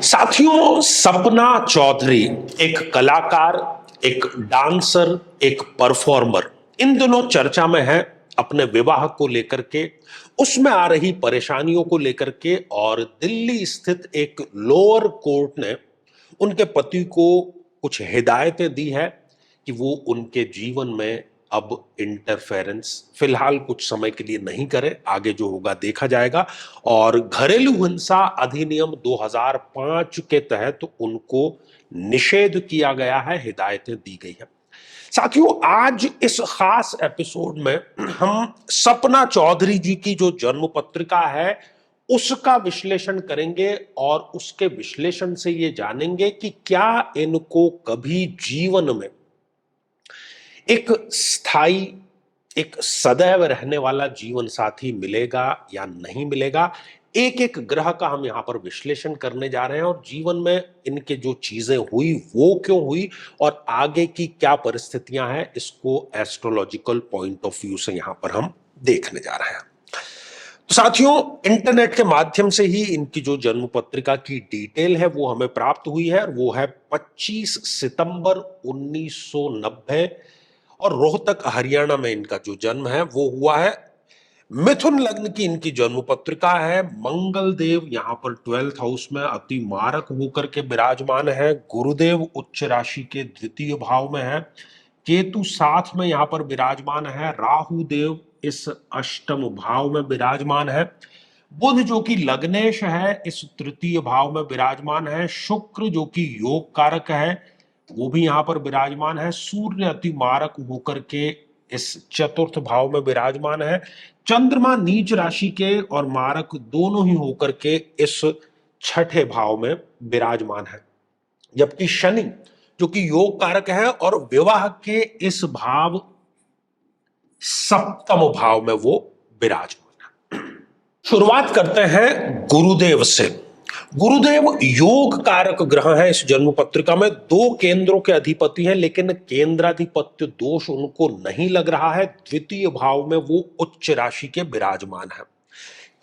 साथियों, सपना चौधरी एक कलाकार, एक डांसर, एक परफॉर्मर, इन दोनों चर्चा में है अपने विवाह को लेकर के, उसमें आ रही परेशानियों को लेकर के। और दिल्ली स्थित एक लोअर कोर्ट ने उनके पति को कुछ हिदायतें दी है कि वो उनके जीवन में अब इंटरफेरेंस फिलहाल कुछ समय के लिए नहीं करे, आगे जो होगा देखा जाएगा। और घरेलू हिंसा अधिनियम 2005 के तहत उनको निषेध किया गया है, हिदायतें दी गई है। साथियों, आज इस खास एपिसोड में हम सपना चौधरी जी की जो जन्म पत्रिका है उसका विश्लेषण करेंगे और उसके विश्लेषण से ये जानेंगे कि क्या इनको कभी जीवन में एक स्थायी, एक सदैव रहने वाला जीवन साथी मिलेगा या नहीं मिलेगा। एक एक ग्रह का हम यहां पर विश्लेषण करने जा रहे हैं और जीवन में इनके जो चीजें हुई वो क्यों हुई और आगे की क्या परिस्थितियां हैं, इसको एस्ट्रोलॉजिकल पॉइंट ऑफ व्यू से यहां पर हम देखने जा रहे हैं। तो साथियों, इंटरनेट के माध्यम से ही इनकी जो जन्म पत्रिका की डिटेल है वो हमें प्राप्त हुई है। वो है 25 सितंबर 1990 और रोहतक हरियाणा में इनका जो जन्म है वो हुआ है। मिथुन लग्न की इनकी जन्म पत्रिका है। मंगल देव यहाँ पर 12th हाउस में अति मारक होकर के विराजमान है। गुरुदेव उच्च राशि के द्वितीय भाव में है। केतु साथ में यहाँ पर विराजमान है। राहु देव इस अष्टम भाव में विराजमान है। बुध जो कि लग्नेश है इस तृतीय भाव में विराजमान है। शुक्र जो कि योग कारक है वो भी यहां पर विराजमान है। सूर्य अति मारक होकर के इस चतुर्थ भाव में विराजमान है। चंद्रमा नीच राशि के और मारक दोनों ही होकर के इस छठे भाव में विराजमान है। जबकि शनि जो कि योग कारक है और विवाह के इस भाव सप्तम भाव में वो विराजमान है। शुरुआत करते हैं गुरुदेव से। गुरुदेव योग कारक ग्रह है। इस जन्म पत्रिका में दो केंद्रों के अधिपति हैं, लेकिन केंद्राधिपत्य दोष उनको नहीं लग रहा है। द्वितीय भाव में वो उच्च राशि के विराजमान है।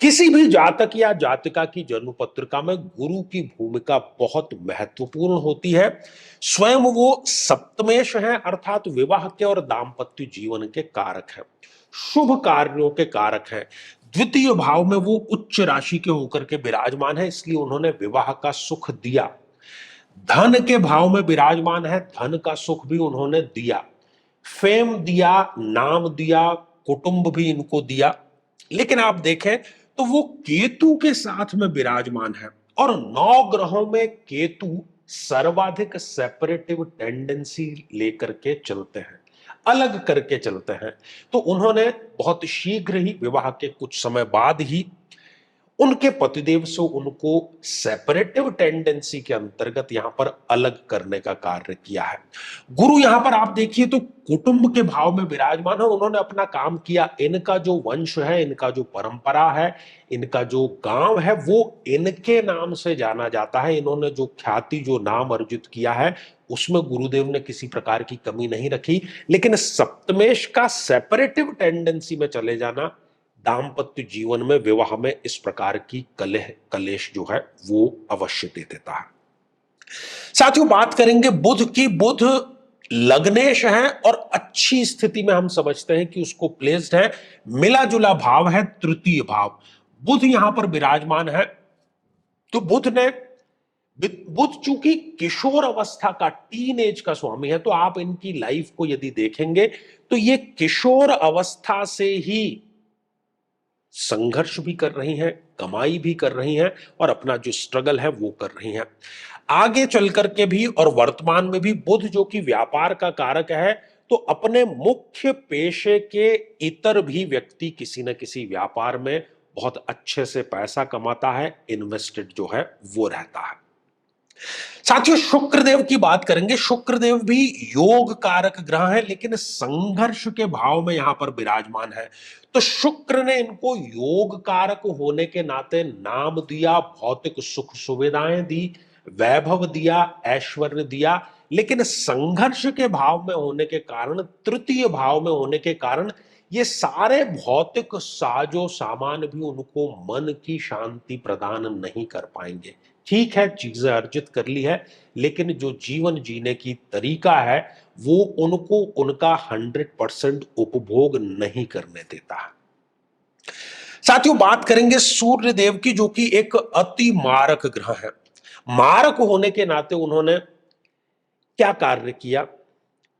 किसी भी जातक या जातिका की जन्म पत्रिका में गुरु की भूमिका बहुत महत्वपूर्ण होती है। स्वयं वो सप्तमेश है, अर्थात विवाह के और दाम्पत्य जीवन के कारक है, शुभ कार्यों के कारक है। द्वितीय भाव में वो उच्च राशि के होकर के विराजमान है, इसलिए उन्होंने विवाह का सुख दिया। धन के भाव में विराजमान है, धन का सुख भी उन्होंने दिया। फेम दिया, नाम दिया, कुटुंब भी इनको दिया। लेकिन आप देखें तो वो केतु के साथ में विराजमान है और 9 ग्रहों में केतु सर्वाधिक सेपरेटिव टेंडेंसी लेकर के चलते हैं, अलग करके चलते हैं। तो उन्होंने बहुत शीघ्र ही विवाह के कुछ समय बाद ही उनके पतिदेव से उनको सेपरेटिव टेंडेंसी के अंतर्गत यहां पर अलग करने का कार्य किया है। गुरु यहां पर आप देखिए तो कुटुंब के भाव में विराजमान है। उन्होंने अपना काम किया। इनका जो वंश है, इनका जो परंपरा है, इनका जो गांव है वो इनके नाम से जाना जाता है। इन्होंने जो ख्याति, जो नाम अर्जित किया है उसमें गुरुदेव ने किसी प्रकार की कमी नहीं रखी। लेकिन सप्तमेश का सेपरेटिव टेंडेंसी में चले जाना दाम्पत्य जीवन में, विवाह में इस प्रकार की कलह कलेश जो है वो अवश्य दे देता है। साथियों, बात करेंगे बुध की। बुध लग्नेश है और अच्छी स्थिति में हम समझते हैं कि उसको प्लेस्ड है। मिला जुला भाव है, तृतीय भाव। बुध यहां पर विराजमान है। तो बुध चूंकि किशोर अवस्था का, टीन एज का स्वामी है, तो आप इनकी लाइफ को यदि देखेंगे तो ये किशोर अवस्था से ही संघर्ष भी कर रही हैं, कमाई भी कर रही हैं और अपना जो स्ट्रगल है वो कर रही हैं। आगे चल करके भी और वर्तमान में भी बुध जो कि व्यापार का कारक है, तो अपने मुख्य पेशे के इतर भी व्यक्ति किसी न किसी व्यापार में बहुत अच्छे से पैसा कमाता है, इन्वेस्टेड जो है वो रहता है। साथियों, शुक्रदेव की बात करेंगे। शुक्रदेव भी योग कारक ग्रह है, लेकिन संघर्ष के भाव में यहां पर विराजमान है। तो शुक्र ने इनको योग कारक होने के नाते नाम दिया, भौतिक सुख सुविधाएं दी, वैभव दिया, ऐश्वर्य दिया। लेकिन संघर्ष के भाव में होने के कारण, तृतीय भाव में होने के कारण, ये सारे भौतिक साजो सामान भी उनको मन की शांति प्रदान नहीं कर पाएंगे। ठीक है, चीजें अर्जित कर ली है, लेकिन जो जीवन जीने की तरीका है वो उनको उनका 100% उपभोग नहीं करने देता है। साथियों, बात करेंगे सूर्य देव की, जो कि एक अति मारक ग्रह है। मारक होने के नाते उन्होंने क्या कार्य किया?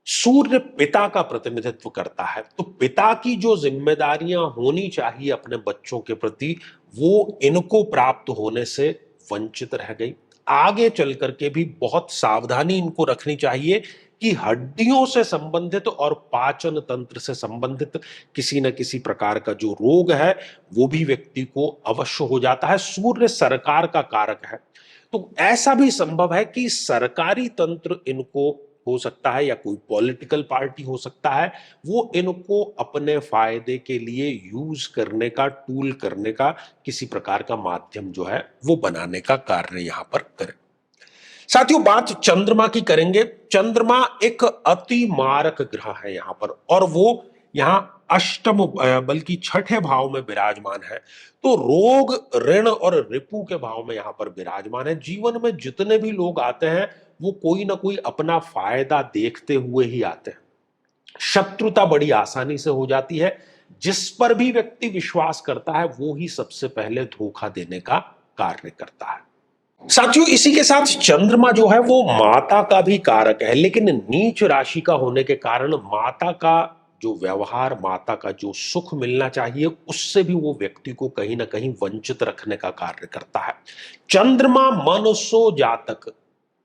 सूर्य पिता का प्रतिनिधित्व करता है, तो पिता की जो जिम्मेदारियां होनी चाहिए अपने बच्चों के प्रति, वो इनको प्राप्त होने से वंचित रह गई। आगे चल करके भी बहुत सावधानी इनको रखनी चाहिए कि हड्डियों से संबंधित और पाचन तंत्र से संबंधित किसी न किसी प्रकार का जो रोग है वो भी व्यक्ति को अवश्य हो जाता है। सूर्य सरकार का कारक है, तो ऐसा भी संभव है कि सरकारी तंत्र इनको हो सकता है, या कोई पॉलिटिकल पार्टी हो सकता है, वो इनको अपने फायदे के लिए यूज करने का, टूल करने का, किसी प्रकार का माध्यम जो है वो बनाने का कार्य यहां पर करे। साथियों, बात चंद्रमा की करेंगे। चंद्रमा एक अति मारक ग्रह है यहां पर, और वो यहां अष्टम बल्कि छठे भाव में विराजमान है। तो रोग, ऋण और रिपु के भाव में यहां पर विराजमान है। जीवन में जितने भी लोग आते हैं वो कोई ना कोई अपना फायदा देखते हुए ही आते हैं। शत्रुता बड़ी आसानी से हो जाती है। जिस पर भी व्यक्ति विश्वास करता है वो ही सबसे पहले धोखा देने का कार्य करता है। साथियों, इसी के साथ चंद्रमा जो है वो माता का भी कारक है, लेकिन नीच राशि का होने के कारण माता का जो व्यवहार, माता का जो सुख मिलना चाहिए, उससे भी वो व्यक्ति को कहीं ना कहीं वंचित रखने का कार्य करता है। चंद्रमा मनुष्यो जातक,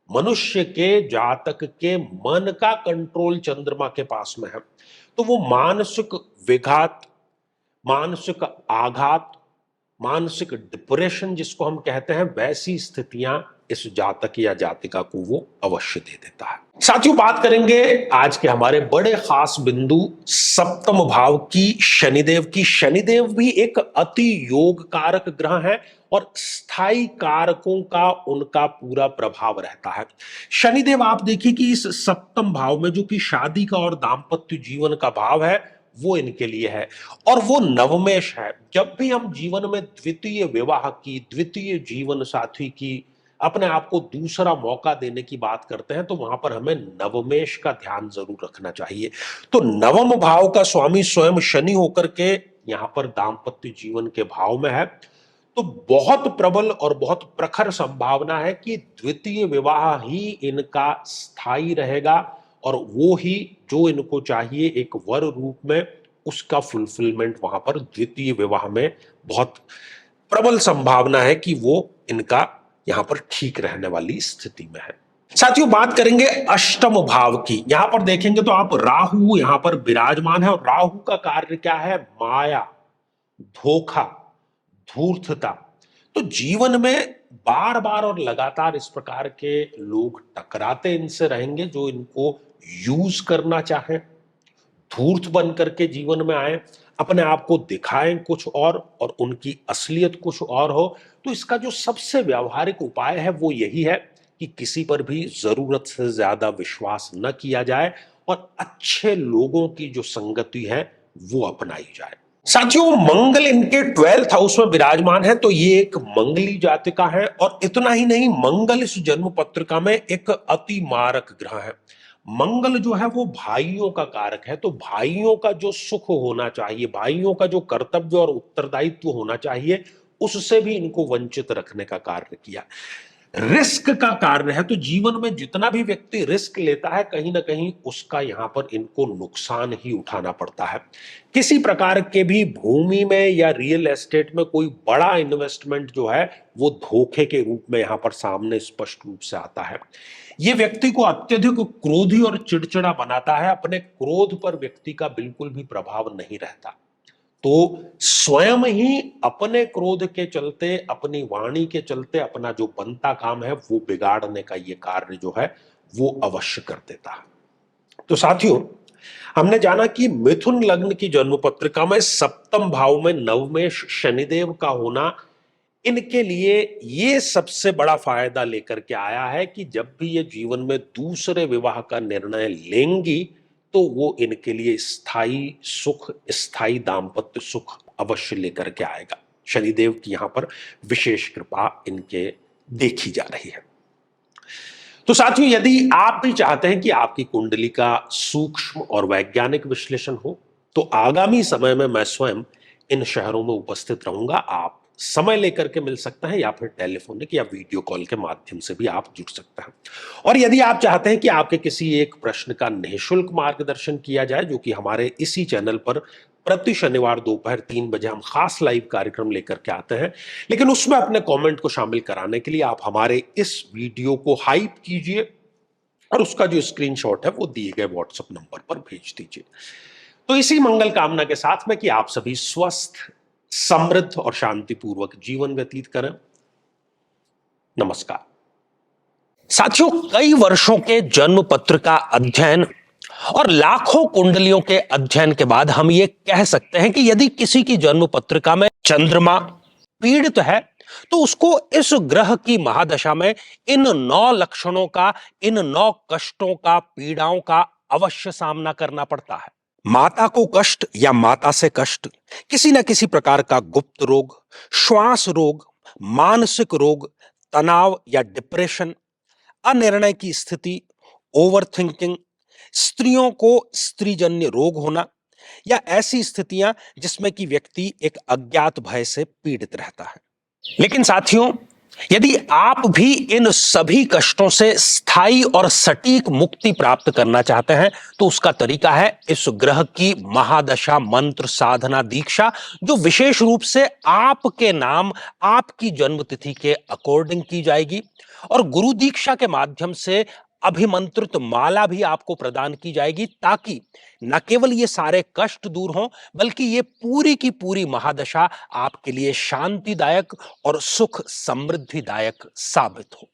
मनुष्य के जातक के मन का कंट्रोल चंद्रमा के पास में है, तो वो मानसिक विघात, मानसिक आघात, मानसिक डिप्रेशन जिसको हम कहते हैं, वैसी स्थितियां इस जातक या जातिका को वो अवश्य दे देता है। साथियों, बात करेंगे आज के हमारे बड़े खास बिंदु सप्तम भाव की, शनिदेव की। शनिदेव भी एक अति योग कारक ग्रह है और स्थायी कारकों का उनका पूरा प्रभाव रहता है। शनिदेव, आप देखिए कि इस सप्तम भाव में, जो कि शादी का और दाम्पत्य जीवन का भाव है, वो इनके लिए है, और वो नवमेश है। जब भी हम जीवन में द्वितीय विवाह की, द्वितीय जीवन साथी की, अपने आप को दूसरा मौका देने की बात करते हैं, तो वहां पर हमें नवमेश का ध्यान जरूर रखना चाहिए। तो नवम भाव का स्वामी स्वयं शनि होकर के यहां पर दाम्पत्य जीवन के भाव में है, तो बहुत प्रबल और बहुत प्रखर संभावना है कि द्वितीय विवाह ही इनका स्थायी रहेगा, और वो ही जो इनको चाहिए एक वर रूप में, उसका फुलफिलमेंट वहां पर द्वितीय विवाह में बहुत प्रबल संभावना है कि वो इनका यहां पर ठीक रहने वाली स्थिति में है। साथियों, बात करेंगे अष्टम भाव की। यहां पर देखेंगे तो आप राहु यहां पर विराजमान है, और राहु का कार्य क्या है? माया, धोखा, धूर्तता। तो जीवन में बार बार और लगातार इस प्रकार के लोग टकराते इनसे रहेंगे, जो इनको यूज करना चाहे, धूर्त बन करके जीवन में आए, अपने आप को दिखाएं कुछ और उनकी असलियत कुछ और हो। तो इसका जो सबसे व्यावहारिक उपाय है वो यही है कि किसी पर भी जरूरत से ज्यादा विश्वास न किया जाए, और अच्छे लोगों की जो संगति है वो अपनाई जाए। साथियों, मंगल इनके 12th हाउस में विराजमान है, तो ये एक मंगली जातिका है, और इतना ही नहीं, मंगल इस जन्म पत्रिका में एक अति मारक ग्रह है। मंगल जो है वो भाइयों का कारक है, तो भाइयों का जो सुख होना चाहिए, भाइयों का जो कर्तव्य और उत्तरदायित्व होना चाहिए, उससे भी इनको वंचित रखने का कार्य किया। रिस्क का कार्य है, तो जीवन में जितना भी व्यक्ति रिस्क लेता है, कहीं ना कहीं उसका यहां पर इनको नुकसान ही उठाना पड़ता है। किसी प्रकार के भी भूमि में या रियल एस्टेट में कोई बड़ा इन्वेस्टमेंट जो है वो धोखे के रूप में यहां पर सामने स्पष्ट रूप से आता है। ये व्यक्ति को अत्यधिक क्रोधी और चिड़चिड़ा बनाता है। अपने क्रोध पर व्यक्ति का बिल्कुल भी प्रभाव नहीं रहता, तो स्वयं ही अपने क्रोध के चलते, अपनी वाणी के चलते अपना जो बनता काम है वो बिगाड़ने का ये कार्य जो है वो अवश्य कर देता है। तो साथियों, हमने जाना कि मिथुन लग्न की जन्म पत्रिका में सप्तम भाव में नवमेश शनिदेव का होना इनके लिए ये सबसे बड़ा फायदा लेकर के आया है कि जब भी ये जीवन में दूसरे विवाह का निर्णय लेंगी, तो वो इनके लिए स्थायी सुख, स्थायी दाम्पत्य सुख अवश्य लेकर के आएगा। शनिदेव की यहां पर विशेष कृपा इनके देखी जा रही है। तो साथियों, यदि आप भी चाहते हैं कि आपकी कुंडली का सूक्ष्म और वैज्ञानिक विश्लेषण हो, तो आगामी समय में मैं स्वयं इन शहरों में उपस्थित रहूंगा। आप समय लेकर के मिल सकते हैं, या फिर टेलीफोनिक या वीडियो कॉल के माध्यम से भी आप जुड़ सकते हैं। और यदि आप चाहते हैं कि आपके किसी एक प्रश्न का निःशुल्क मार्गदर्शन किया जाए, जो कि हमारे इसी चैनल पर प्रति शनिवार दोपहर 3 बजे हम खास लाइव कार्यक्रम लेकर के आते हैं, लेकिन उसमें अपने कमेंट को शामिल कराने के लिए आप हमारे इस वीडियो को हाइप कीजिए और उसका जो स्क्रीनशॉट है वो दिए गए व्हाट्सएप नंबर पर भेज दीजिए। तो इसी मंगल कामना के साथ में कि आप सभी स्वस्थ, समृद्ध और शांतिपूर्वक जीवन व्यतीत करें। नमस्कार। साथियों, कई वर्षों के जन्म पत्र का अध्ययन और लाखों कुंडलियों के अध्ययन के बाद हम ये कह सकते हैं कि यदि किसी की जन्म पत्रिका में चंद्रमा पीड़ित है, तो उसको इस ग्रह की महादशा में इन 9 लक्षणों का, इन 9 कष्टों का, पीड़ाओं का अवश्य सामना करना पड़ता है। माता को कष्ट या माता से कष्ट, किसी न किसी प्रकार का गुप्त रोग, श्वास रोग, मानसिक रोग, तनाव या डिप्रेशन, अनिर्णय की स्थिति, ओवर थिंकिंग, स्त्रियों को स्त्रीजन्य रोग होना, या ऐसी स्थितियां जिसमें कि व्यक्ति एक अज्ञात भय से पीड़ित रहता है। लेकिन साथियों, यदि आप भी इन सभी कष्टों से स्थायी और सटीक मुक्ति प्राप्त करना चाहते हैं, तो उसका तरीका है इस ग्रह की महादशा मंत्र साधना दीक्षा, जो विशेष रूप से आपके नाम, आपकी जन्मतिथि के अकॉर्डिंग की जाएगी। और गुरु दीक्षा के माध्यम से अभिमंत्रित माला भी आपको प्रदान की जाएगी, ताकि न केवल ये सारे कष्ट दूर हों, बल्कि ये पूरी की पूरी महादशा आपके लिए शांतिदायक और सुख समृद्धिदायक साबित हो।